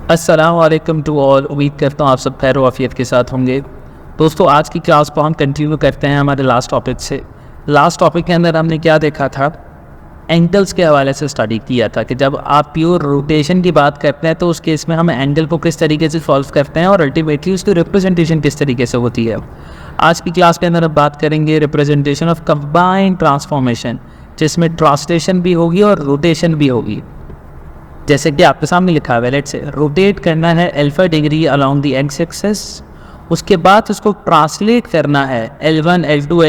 अस्सलाम वालेकुम to all. उम्मीद करता हूँ आप सब खैर वाफियत के साथ होंगे। दोस्तों, आज की क्लास को हम कंटिन्यू करते हैं हमारे लास्ट टॉपिक से। लास्ट टॉपिक के अंदर हमने क्या देखा था, एंगल्स के हवाले से स्टडी किया था कि जब आप प्योर रोटेशन की बात करते हैं तो उस केस में हम एंगल को किस तरीके से सॉल्व करते हैं और अल्टीमेटली उसकी रिप्रेजेंटेशन किस तरीके से होती है। आज की क्लास के अंदर अब बात करेंगे रिप्रेजेंटेशन ऑफ कंबाइंड ट्रांसफॉर्मेशन, जिसमें ट्रांसलेशन भी होगी और रोटेशन भी होगी। जैसे कि आपके सामने लिखा है, लेट्स से रोटेट करना है alpha degree along the X axis, उसके बाद उसको ट्रांसलेट करना है L1, L2,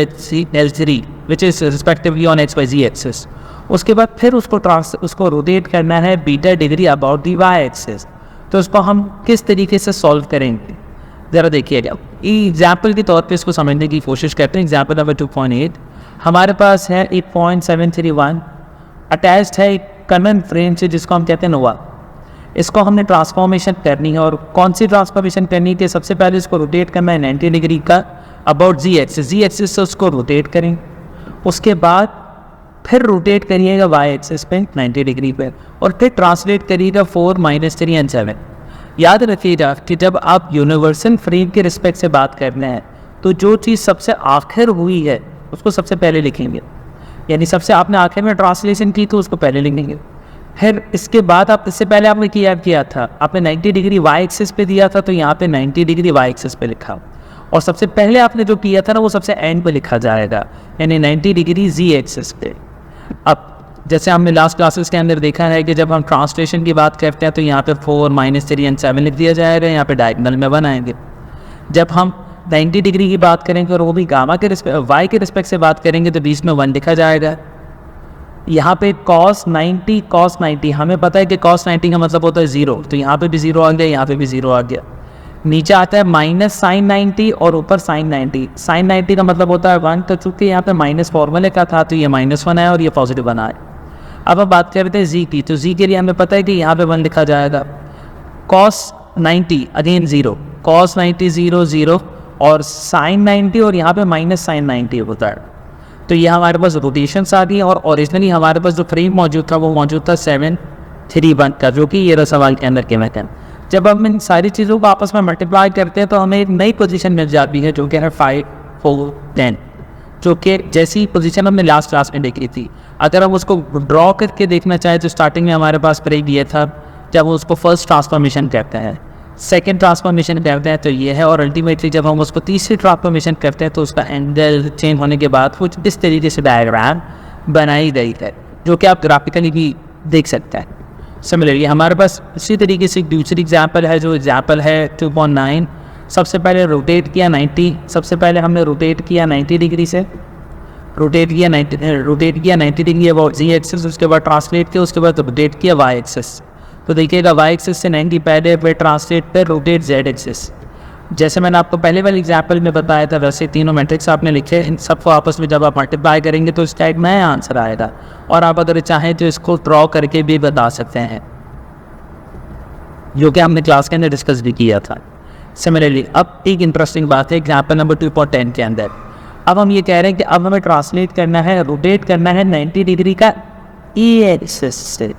L3 which is respectively on X Y Z axis. उसके बाद फिर उसको रोटेट करना है beta degree about the Y axis. तो उसको हम किस तरीके से सॉल्व करेंगे ज़रा देखिएगा। एग्जाम्पल के तौर पे इसको समझने की कोशिश करते हैं। एग्जाम्पल नंबर 2.8 हमारे पास है 8.731 अटैच्ड है एक कॉमन फ्रेम से जिसको हम कहते हैं नोवा। इसको हमने ट्रांसफॉर्मेशन करनी है और कौन सी ट्रांसफॉर्मेशन करनी है, सबसे पहले इसको रोटेट करना है 90 डिग्री का अबाउट जी एक्सिस से उसको रोटेट करें। उसके बाद फिर रोटेट करिएगा वाई एक्सिस पे 90 डिग्री पे और फिर ट्रांसलेट करिएगा 4, -3 और 7। याद रखिएगा कि जब आप यूनिवर्सल फ्रेम के रिस्पेक्ट से बात करना है तो जो चीज़ सबसे आखिर हुई है उसको सबसे पहले लिखेंगे, यानी सबसे आपने आखिर में ट्रांसलेशन की तो उसको पहले लिखेंगे। फिर इसके बाद आप इससे पहले आपने किया था, आपने 90 डिग्री वाई एक्सिस पे दिया था तो यहाँ पे 90 डिग्री वाई एक्सिस पे लिखा, और सबसे पहले आपने जो किया था ना वो सबसे एंड पे लिखा जाएगा, यानी 90 डिग्री जी एक्सिस पे। अब जैसे हमने लास्ट क्लासेस के अंदर देखा है कि जब हम ट्रांसलेशन की बात करते हैं तो यहाँ पे 4, -3 और 7 लिख दिया जाएगा, यहाँ पे डायगोनल में बनाएंगे। जब हम 90 डिग्री की बात करेंगे और वो भी गामा के वाई के रिस्पेक्ट से बात करेंगे तो बीच में 1 लिखा जाएगा। यहाँ पे cos 90 हमें पता है कि cos 90 का मतलब होता है 0, तो यहाँ पे भी 0 आ गया, यहाँ पे भी 0 आ गया। नीचे आता है -sin 90 और ऊपर sin 90। sin 90 का मतलब होता है 1, तो चूँकि यहाँ पे माइनस फॉर्मूले का था तो ये -1 है और ये पॉजिटिव बना है। अब हम बात करते हैं जी की, तो जी के लिए हमें पता है कि यहाँ पे 1 लिखा जाएगा। cos 90 अगेन 0, cos 90 0 0 और sin 90 और यहाँ पे -sin 90 होता है। तो ये हमारे पास रोटेशंस आ गई और ओरिजिनली हमारे पास जो फ्रेम मौजूद था वो मौजूद था 731 का, जो कि ये रहा सवाल के अंदर के मैथन। जब हम इन सारी चीज़ों को आपस में मल्टीप्लाई करते हैं तो हमें एक नई पोजीशन मिल जाती है जो कि है 5, 4, 10, जो कि जैसी पोजीशन हमने लास्ट क्लास में देखी थी। अगर हम उसको ड्रॉ करके देखना चाहें तो स्टार्टिंग में हमारे पास फ्रेम ये था, जब हम उसको फर्स्ट ट्रांसफॉर्मेशन कहते हैं, सेकेंड ट्रांसफॉर्मेशन करते हैं तो ये है, और अल्टीमेटली जब हम उसको तीसरी ट्रांसफॉर्मेशन करते हैं तो उसका एंगल चेंज होने के बाद कुछ इस तरीके से डायग्राम बनाई गई है, जो कि आप ग्राफिकली भी देख सकते हैं। सिमिलरली हमारे पास इसी तरीके से दूसरी एग्जाम्पल है, जो एग्जाम्पल है 2.9। सबसे पहले रोटेट किया 90, सबसे पहले हमने रोटेट किया 90 डिग्री से, रोटेट किया 90 डिग्री अबाउट जी एक्सिस, उसके बाद ट्रांसलेट किया, उसके बाद रोटेट किया वाई एक्सिस। तो देखिएगा वाई एक्सिस से 90 पहले, फिर ट्रांसलेट पर रोटेट जेड एक्सिस। जैसे मैंने आपको पहले वाले एग्जाम्पल में बताया था वैसे तीनों मैट्रिक्स आपने लिखे, इन सबको आपस में जब आप मल्टीप्लाई करेंगे तो इस टाइप में आंसर आएगा, और आप अगर चाहें तो इसको ड्रॉ करके भी बता सकते हैं, जो कि हमने क्लास के अंदर डिस्कस भी किया था। सिमिलरली अब एक इंटरेस्टिंग बात है एग्जाम्पल नंबर 2.10 के अंदर। अब हम ये कह रहे हैं कि अब हमें ट्रांसलेट करना है, रोटेट करना है 90 डिग्री का ई एक्सिस से,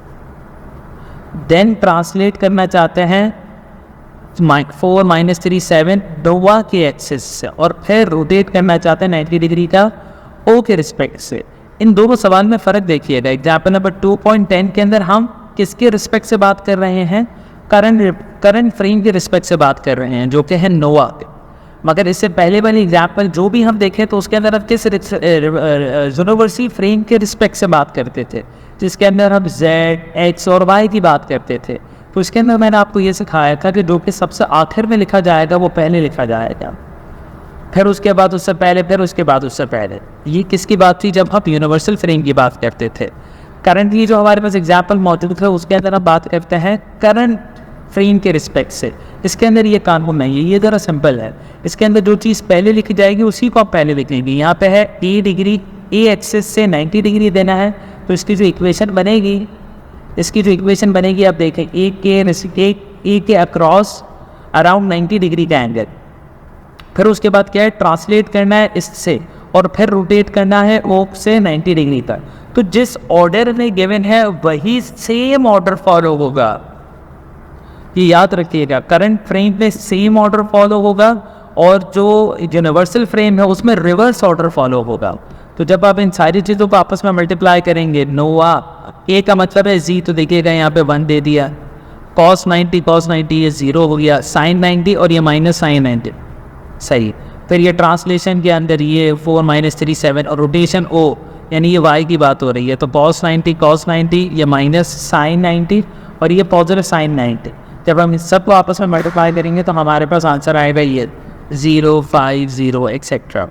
देन ट्रांसलेट करना चाहते हैं 4, -3, 7 नोवा के एक्सिस से, और फिर रोटेट करना चाहते हैं 90 डिग्री का ओ के रिस्पेक्ट से। इन दोनों सवाल में फ़र्क देखिएगा। एग्जाम्पल नंबर 2.10 के अंदर हम किसके रिस्पेक्ट से बात कर रहे हैं, करंट फ्रेम के रिस्पेक्ट से बात कर रहे हैं, जो कि है नोवा के। मगर इससे पहले वाली एग्जाम्पल जो भी हम देखें तो उसके अंदर हम किस यूनिवर्सल फ्रेम के रिस्पेक्ट से बात करते थे, जिसके अंदर हम Z, X और Y की बात करते थे। तो इसके अंदर मैंने आपको ये सिखाया था कि जो कि सबसे आखिर में लिखा जाएगा वो पहले लिखा जाएगा, फिर उसके बाद उससे पहले, फिर उसके बाद उससे पहले। ये किसकी बात थी, जब हम यूनिवर्सल फ्रेम की बात करते थे। करंटली जो हमारे पास एग्जाम्पल मौजूद है उसके अंदर हम बात करते हैं करंट फ्रेम के रिस्पेक्ट से। इसके अंदर ये कानून नहीं है, ये ज़रा सिंपल है। इसके अंदर जो चीज़ पहले लिखी जाएगी उसी को आप पहले लिख लेंगे। यहाँ पे है ए डिग्री, ए एक्सिस से 90 डिग्री देना है, तो इसकी जो इक्वेशन बनेगी आप देखें, ए के अक्रॉस अराउंड 90 डिग्री का एंगल। फिर उसके बाद क्या है, ट्रांसलेट करना है इससे और फिर रोटेट करना है ओ से 90 डिग्री तक। तो जिस ऑर्डर में गिवन है वही सेम ऑर्डर फॉलो होगा। ये याद रखिएगा, करंट फ्रेम में सेम ऑर्डर फॉलो होगा और जो यूनिवर्सल फ्रेम है उसमें रिवर्स ऑर्डर फॉलो होगा। तो जब आप इन सारी चीज़ों को आपस में मल्टीप्लाई करेंगे, नोवा ए का मतलब है जी, तो देखिएगा यहाँ पे 1 दे दिया, cos 90 ये 0 हो गया, sin 90 और ये माइनस sin 90, सही। फिर ये ट्रांसलेशन के अंदर ये 4 - 3 7 और रोटेशन ओ, यानी ये y की बात हो रही है, तो cos 90 ये माइनस sin 90 और ये पॉजिटिव sin 90। जब हम इस सब को आपस में मल्टीप्लाई करेंगे तो हमारे पास आंसर आएगा ये 0 5 0 एक्सेट्रा।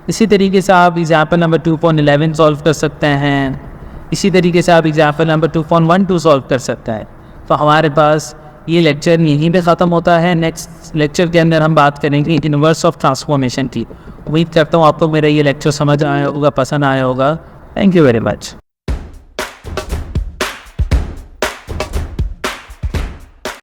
इसी तरीके से आप एग्जाम्पल नंबर 2.11 सॉल्व कर सकते हैं। इसी तरीके से आप एग्जाम्पल नंबर 2.12 सॉल्व कर सकते हैं। तो हमारे पास ये लेक्चर यहीं पे ख़त्म होता है। नेक्स्ट लेक्चर के अंदर हम बात करेंगे इनवर्स ऑफ ट्रांसफॉर्मेशन की। उम्मीद करता हूँ आपको मेरा ये लेक्चर समझ आया होगा, पसंद आया होगा। Thank you very much.